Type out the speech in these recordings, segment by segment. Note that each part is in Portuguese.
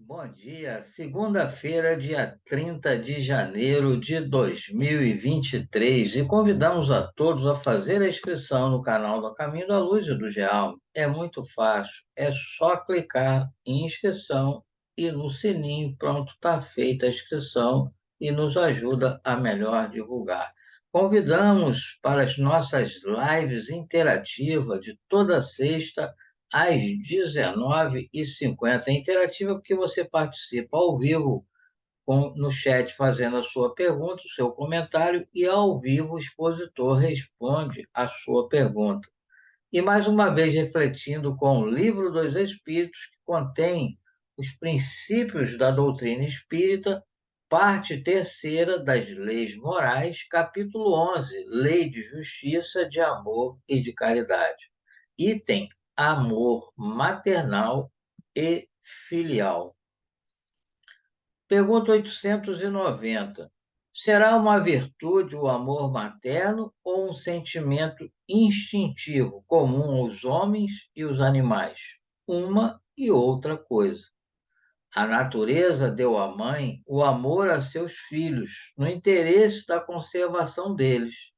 Bom dia, segunda-feira, dia 30 de janeiro de 2023, e convidamos a todos a fazer a inscrição no canal do Caminho da Luz e do Geal. É muito fácil, é só clicar em inscrição e no sininho, pronto, está feita a inscrição e nos ajuda a melhor divulgar. Convidamos para as nossas lives interativas de toda sexta às 19h50. É interativa porque você participa ao vivo no chat fazendo a sua pergunta, o seu comentário, e ao vivo o expositor responde a sua pergunta. E mais uma vez refletindo com o Livro dos Espíritos, que contém os princípios da doutrina espírita, parte terceira das leis morais, capítulo 11, Lei de Justiça, de Amor e de Caridade. Item: amor maternal e filial. Pergunta 890. Será uma virtude o amor materno ou um sentimento instintivo comum aos homens e os animais? Uma e outra coisa. A natureza deu à mãe o amor a seus filhos, no interesse da conservação deles.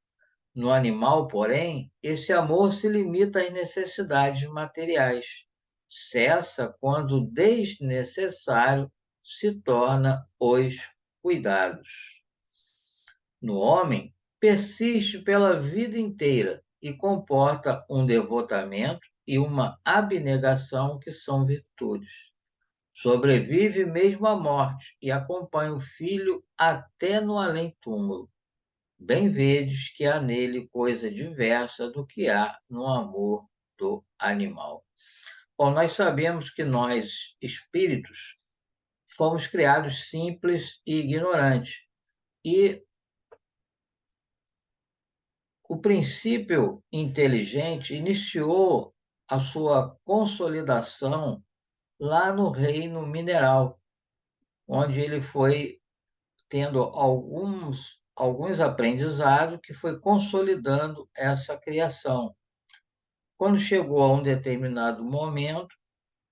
No animal, porém, esse amor se limita às necessidades materiais. Cessa quando desnecessário se torna os cuidados. No homem, persiste pela vida inteira e comporta um devotamento e uma abnegação que são virtudes. Sobrevive mesmo à morte e acompanha o filho até no além-túmulo. Bem vedes que há nele coisa diversa do que há no amor do animal. Bom, nós sabemos que nós, espíritos, fomos criados simples e ignorantes. E o princípio inteligente iniciou a sua consolidação lá no reino mineral, onde ele foi tendo alguns aprendizados que foi consolidando essa criação. Quando chegou a um determinado momento,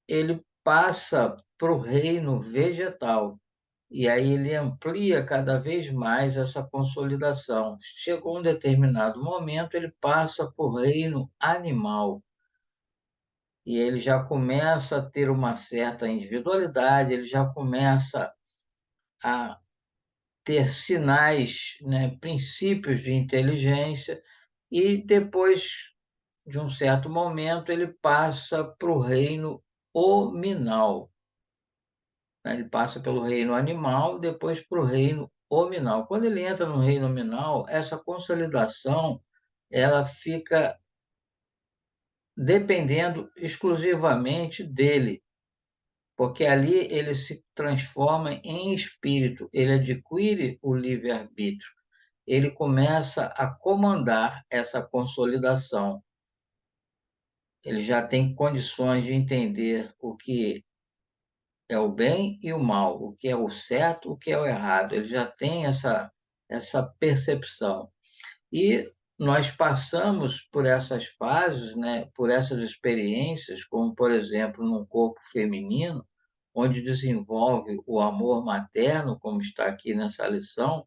ele passa para o reino vegetal. E aí ele amplia cada vez mais essa consolidação. Chegou um determinado momento, ele passa para o reino animal. E ele já começa a ter uma certa individualidade, ele já começa a ter sinais, né, princípios de inteligência, e depois de um certo momento, ele passa para o reino hominal, né? Ele passa pelo reino animal, depois para o reino hominal. Quando ele entra no reino hominal, essa consolidação ela fica dependendo exclusivamente dele, porque ali ele se transforma em espírito, ele adquire o livre-arbítrio, ele começa a comandar essa consolidação. Ele já tem condições de entender o que é o bem e o mal, o que é o certo, o que é o errado. Ele já tem essa percepção. E nós passamos por essas fases, né, por essas experiências, como, por exemplo, num corpo feminino, onde desenvolve o amor materno, como está aqui nessa lição,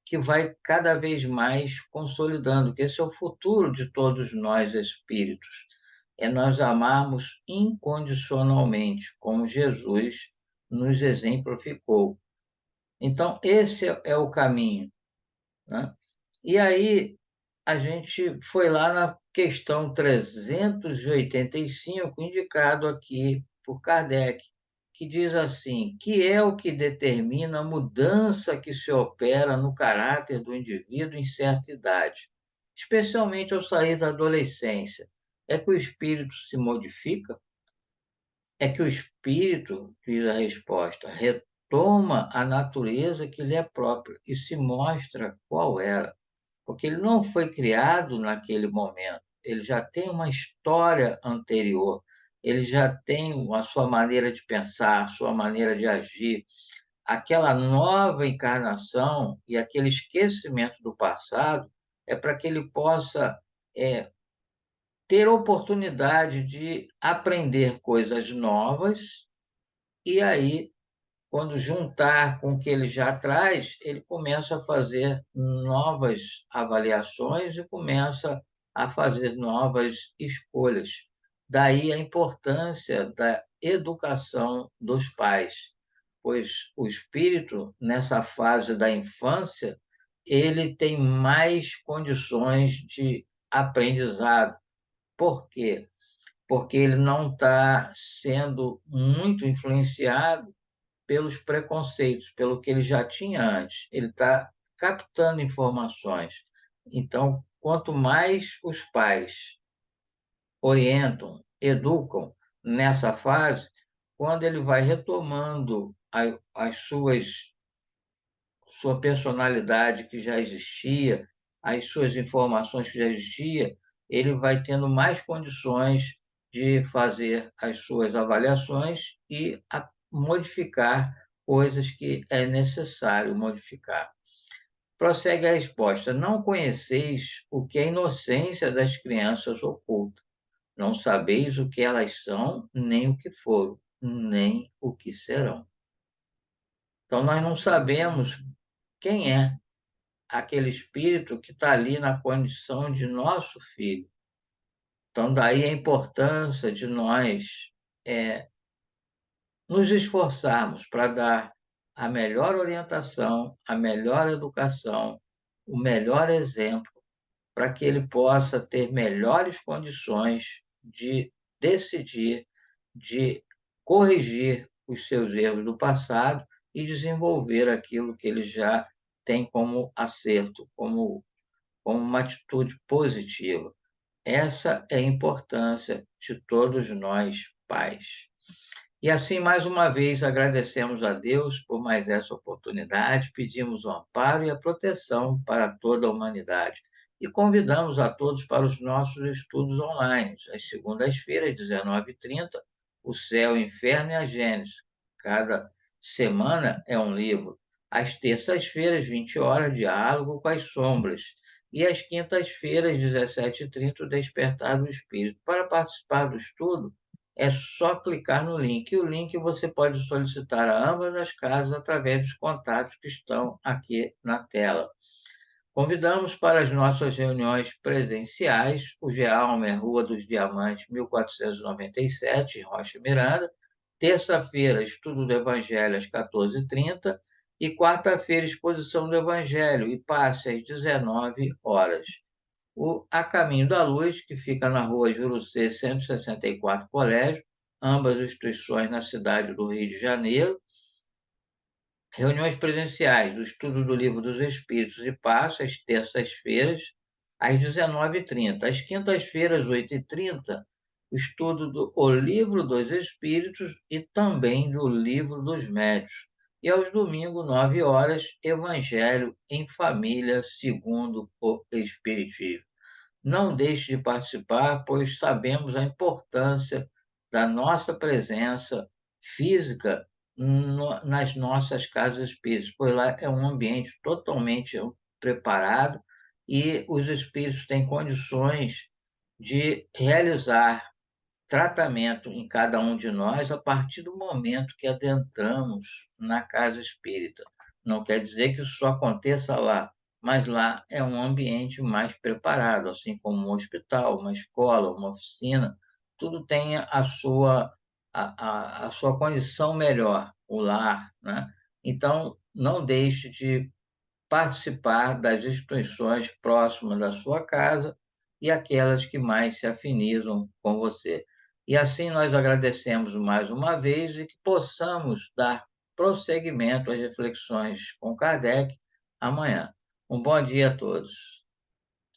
que vai cada vez mais consolidando, que esse é o futuro de todos nós espíritos. É nós amarmos incondicionalmente, como Jesus nos exemplificou. Então, esse é o caminho, né? E aí, a gente foi lá na questão 385, indicado aqui por Kardec, que diz assim: que é o que determina a mudança que se opera no caráter do indivíduo em certa idade, especialmente ao sair da adolescência? É que o espírito se modifica? É que o espírito, diz a resposta, retoma a natureza que lhe é própria e se mostra qual era, porque ele não foi criado naquele momento, ele já tem uma história anterior, ele já tem a sua maneira de pensar, a sua maneira de agir. Aquela nova encarnação e aquele esquecimento do passado é para que ele possa é, ter oportunidade de aprender coisas novas e aí quando juntar com o que ele já traz, ele começa a fazer novas avaliações e começa a fazer novas escolhas. Daí a importância da educação dos pais, pois o espírito, nessa fase da infância, ele tem mais condições de aprendizado. Por quê? Porque ele não está sendo muito influenciado pelos preconceitos, pelo que ele já tinha antes. Ele está captando informações. Então, quanto mais os pais orientam, educam nessa fase, quando ele vai retomando as sua personalidade que já existia, as suas informações que já existia, ele vai tendo mais condições de fazer as suas avaliações e modificar coisas que é necessário modificar. Prossegue a resposta: não conheceis o que a inocência das crianças oculta. Não sabeis o que elas são, nem o que foram, nem o que serão. Então, nós não sabemos quem é aquele espírito que está ali na condição de nosso filho. Então, daí a importância de nós nos esforçarmos para dar a melhor orientação, a melhor educação, o melhor exemplo, para que ele possa ter melhores condições de decidir, de corrigir os seus erros do passado e desenvolver aquilo que ele já tem como acerto, como uma atitude positiva. Essa é a importância de todos nós, pais. E assim, mais uma vez, agradecemos a Deus por mais essa oportunidade, pedimos o amparo e a proteção para toda a humanidade. E convidamos a todos para os nossos estudos online, às segundas-feiras, 19h30, O Céu, o Inferno e a Gênesis. Cada semana é um livro. Às terças-feiras, 20 horas, Diálogo com as Sombras. E às quintas-feiras, 17h30, O Despertar do Espírito. Para participar do estudo, é só clicar no link. E o link você pode solicitar a ambas as casas através dos contatos que estão aqui na tela. Convidamos para as nossas reuniões presenciais, o GEALMER, Rua dos Diamantes, 1497, em Rocha Miranda. Terça-feira, estudo do Evangelho às 14h30 e quarta-feira, exposição do Evangelho e passe às 19 horas. O A Caminho da Luz, que fica na rua Jurucê 164 Colégio, ambas instituições na cidade do Rio de Janeiro. Reuniões presenciais do estudo do Livro dos Espíritos e Passo, às terças-feiras, às 19h30. Às quintas-feiras, 8h30, o estudo do O Livro dos Espíritos e também do Livro dos Médiuns. E aos domingos, 9 horas, Evangelho em Família, segundo o Espiritismo. Não deixe de participar, pois sabemos a importância da nossa presença física nas nossas casas espíritas, pois lá é um ambiente totalmente preparado e os espíritos têm condições de realizar tratamento em cada um de nós a partir do momento que adentramos na casa espírita. Não quer dizer que isso só aconteça lá, mas lá é um ambiente mais preparado, assim como um hospital, uma escola, uma oficina, tudo tem a sua condição melhor, o lar, né? Então, não deixe de participar das instituições próximas da sua casa e aquelas que mais se afinizam com você. E assim nós agradecemos mais uma vez e que possamos dar prosseguimento às reflexões com Kardec amanhã. Um bom dia a todos.